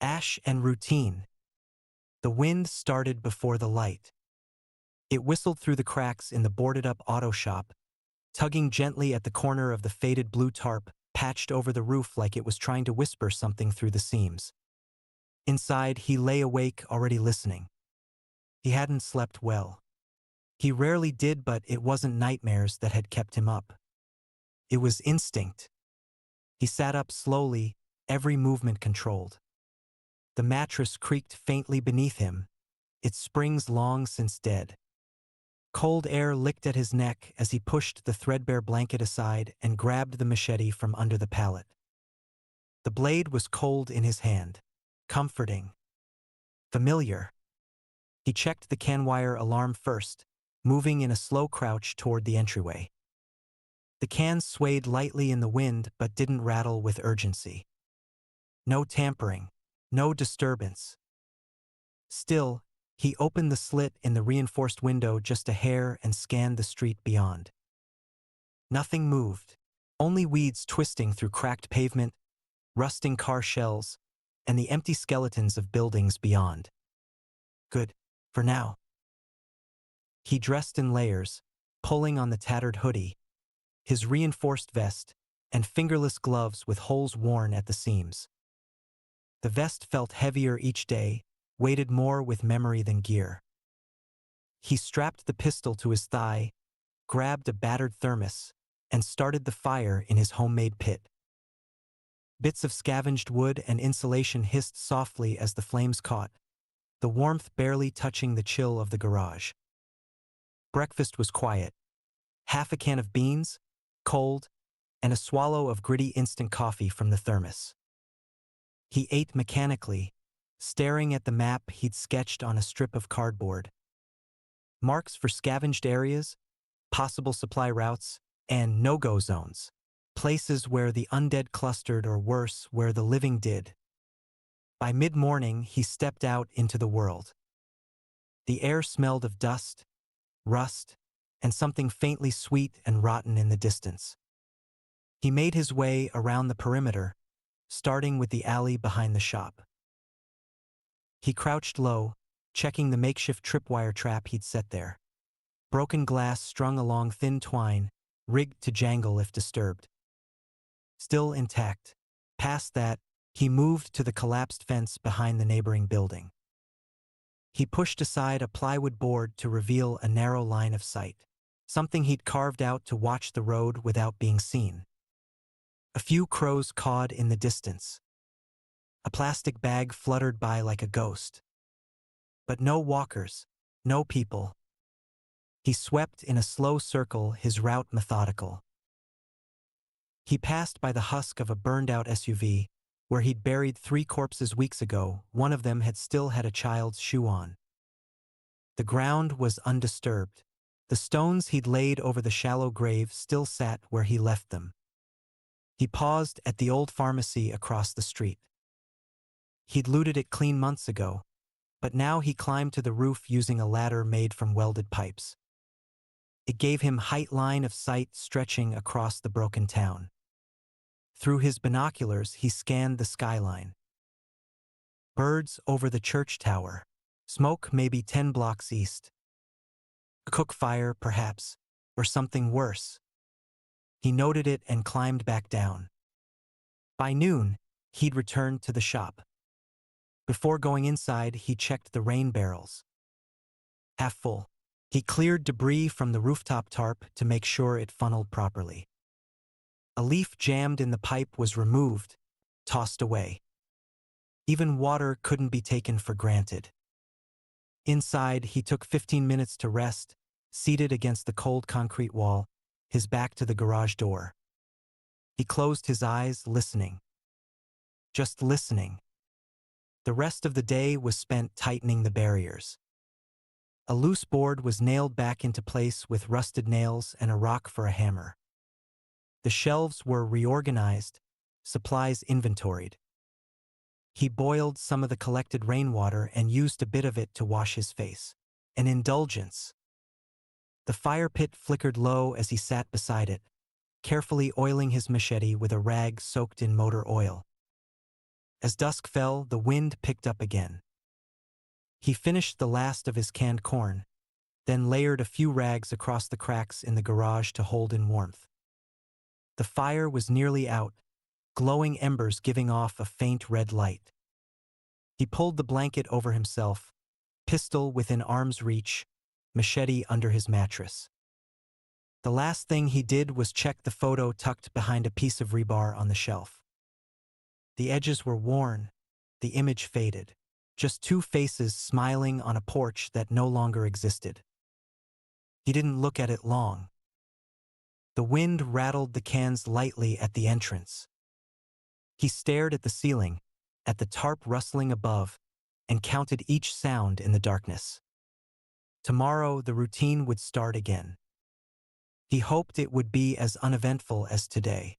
Ash and routine. The wind started before the light. It whistled through the cracks in the boarded-up auto shop, tugging gently at the corner of the faded blue tarp patched over the roof like it was trying to whisper something through the seams. Inside, he lay awake, already listening. He hadn't slept well. He rarely did, but it wasn't nightmares that had kept him up. It was instinct. He sat up slowly, every movement controlled. The mattress creaked faintly beneath him, its springs long since dead. Cold air licked at his neck as he pushed the threadbare blanket aside and grabbed the machete from under the pallet. The blade was cold in his hand, comforting, familiar. He checked the can-wire alarm first, moving in a slow crouch toward the entryway. The cans swayed lightly in the wind but didn't rattle with urgency. No tampering, no disturbance. Still, he opened the slit in the reinforced window just a hair and scanned the street beyond. Nothing moved, only weeds twisting through cracked pavement, rusting car shells, and the empty skeletons of buildings beyond. Good, for now. He dressed in layers, pulling on the tattered hoodie, his reinforced vest, and fingerless gloves with holes worn at the seams. The vest felt heavier each day, weighted more with memory than gear. He strapped the pistol to his thigh, grabbed a battered thermos, and started the fire in his homemade pit. Bits of scavenged wood and insulation hissed softly as the flames caught, the warmth barely touching the chill of the garage. Breakfast was quiet. Half a can of beans, cold, and a swallow of gritty instant coffee from the thermos. He ate mechanically, staring at the map he'd sketched on a strip of cardboard. Marks for scavenged areas, possible supply routes, and no-go zones. Places where the undead clustered or worse, where the living did. By mid-morning, he stepped out into the world. The air smelled of dust, rust, and something faintly sweet and rotten in the distance. He made his way around the perimeter, starting with the alley behind the shop. He crouched low, checking the makeshift tripwire trap he'd set there. Broken glass strung along thin twine, rigged to jangle if disturbed. Still intact. Past that, he moved to the collapsed fence behind the neighboring building. He pushed aside a plywood board to reveal a narrow line of sight, something he'd carved out to watch the road without being seen. A few crows cawed in the distance. A plastic bag fluttered by like a ghost. But no walkers, no people. He swept in a slow circle, his route methodical. He passed by the husk of a burned-out SUV, where he'd buried 3 corpses weeks ago. One of them had still had a child's shoe on. The ground was undisturbed. The stones he'd laid over the shallow grave still sat where he left them. He paused at the old pharmacy across the street. He'd looted it clean months ago, but now he climbed to the roof using a ladder made from welded pipes. It gave him height line of sight stretching across the broken town. Through his binoculars, he scanned the skyline. Birds over the church tower. Smoke maybe 10 blocks east. A cook fire, perhaps, or something worse. He noted it and climbed back down. By noon, he'd returned to the shop. Before going inside, he checked the rain barrels. Half full. He cleared debris from the rooftop tarp to make sure it funneled properly. A leaf jammed in the pipe was removed, tossed away. Even water couldn't be taken for granted. Inside, he took 15 minutes to rest, seated against the cold concrete wall, his back to the garage door. He closed his eyes, listening. Just listening. The rest of the day was spent tightening the barriers. A loose board was nailed back into place with rusted nails and a rock for a hammer. The shelves were reorganized, supplies inventoried. He boiled some of the collected rainwater and used a bit of it to wash his face. An indulgence. The fire pit flickered low as he sat beside it, carefully oiling his machete with a rag soaked in motor oil. As dusk fell, the wind picked up again. He finished the last of his canned corn, then layered a few rags across the cracks in the garage to hold in warmth. The fire was nearly out, glowing embers giving off a faint red light. He pulled the blanket over himself, pistol within arm's reach, machete under his mattress. The last thing he did was check the photo tucked behind a piece of rebar on the shelf. The edges were worn, the image faded, just two faces smiling on a porch that no longer existed. He didn't look at it long. The wind rattled the cans lightly at the entrance. He stared at the ceiling, at the tarp rustling above, and counted each sound in the darkness. Tomorrow the routine would start again. He hoped it would be as uneventful as today.